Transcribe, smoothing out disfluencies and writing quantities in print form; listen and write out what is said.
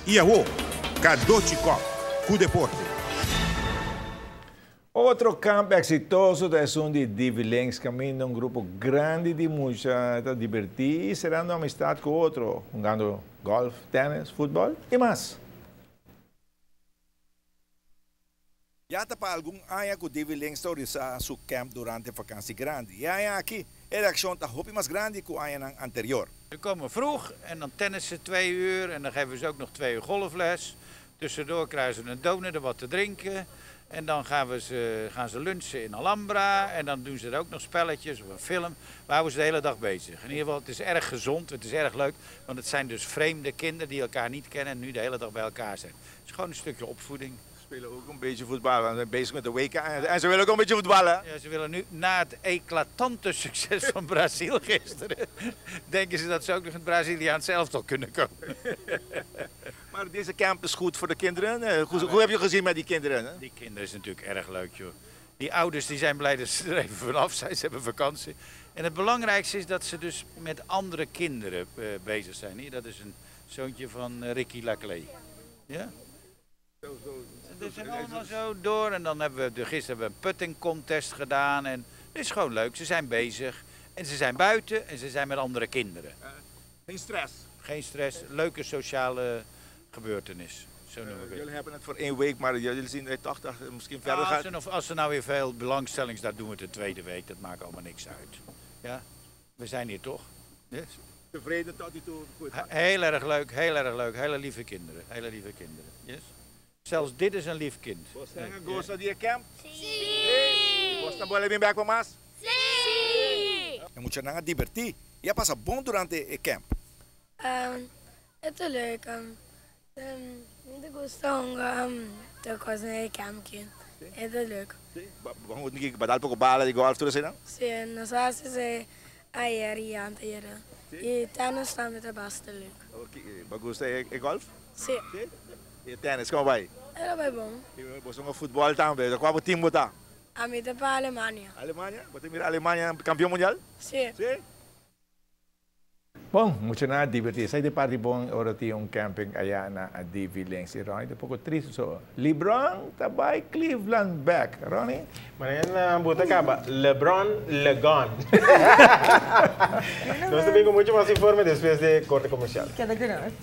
E a Cadochicó, cu deporte. Outro campo exitoso da Sundi Divilens caminha grupo grande de muita divertir e será uma amistade com outro, jogando golfe, tênis, futebol e mais. Já para algum ano que o Divilens está seu camp durante a vakantie grande. E aí aqui, a reactie está hoop mais grande que o ano anterior. We komen vroeg en dan tennissen 2 uur en dan geven we ze ook nog 2 uur golfles. Tussendoor krijgen ze een donut en wat te drinken. En dan gaan ze lunchen in Alhambra en dan doen ze er ook nog spelletjes of een film. We houden ze de hele dag bezig. In ieder geval, het is erg gezond, het is erg leuk. Want het zijn dus vreemde kinderen die elkaar niet kennen en nu de hele dag bij elkaar zijn. Het is gewoon een stukje opvoeding. Ze spelen ook een beetje voetbal, we zijn bezig met de WK en ze willen ook een beetje voetballen. Ja, ze willen nu, na het eclatante succes van Brazil gisteren, denken ze dat ze ook nog in het Braziliaans elftal kunnen komen. Maar deze camp is goed voor de kinderen. Hoe heb je gezien met die kinderen? Hè? Die kinderen is natuurlijk erg leuk, joh. Die ouders die zijn blij dat ze er even vanaf zijn, ze hebben vakantie. En het belangrijkste is dat ze dus met andere kinderen bezig zijn. Hier, dat is een zoontje van Ricky Laclay. Ja? Ze zijn allemaal zo door en dan hebben we gisteren hebben we een putting contest gedaan. En het is gewoon leuk, ze zijn bezig. En ze zijn buiten en ze zijn met andere kinderen. Geen stress? Geen stress, leuke sociale gebeurtenis. Zo noem ik het. Jullie hebben het voor 1 week, maar jullie zien er toch misschien verder gaan. Als er nou weer veel belangstelling is, dan doen we het de tweede week. Dat maakt allemaal niks uit. Ja? We zijn hier toch? Yes. Tevreden tot nu toe? Goed. Heel erg leuk, heel erg leuk. Hele lieve kinderen. Hele lieve kinderen. Yes? Zelfs dit is een lief kind. Você gosta de camp? Sim! Gosta de vir back com mas? Sim! Je moet je nou divertir. Je passa bom durante o camp. Het is leuk. Ik gosto de coisa no camp. Het is leuk. Vamos badal pouco bala de golf tudo assim não? Sim, nós fazemos ayer e anteayer. E tennis está muito bastante leuk. Okay, gosta de golf? Sim. E tennis, como vai? Era bem bom. Você joga futebol também. Qual time botar? A mim é para a Alemanha. Alemanha? Você mira a Alemanha campeão mundial? Sim. Sim. Bom, muito na divertir. Sai de parte bom orati camping aya na Divilens. Ronnie, de pouco triste so. LeBron tabay Cleveland back. Ronnie? Mañana buta acaba. LeBron Legon. Nós também com muito mais informe depois de corte comercial. Queda grande.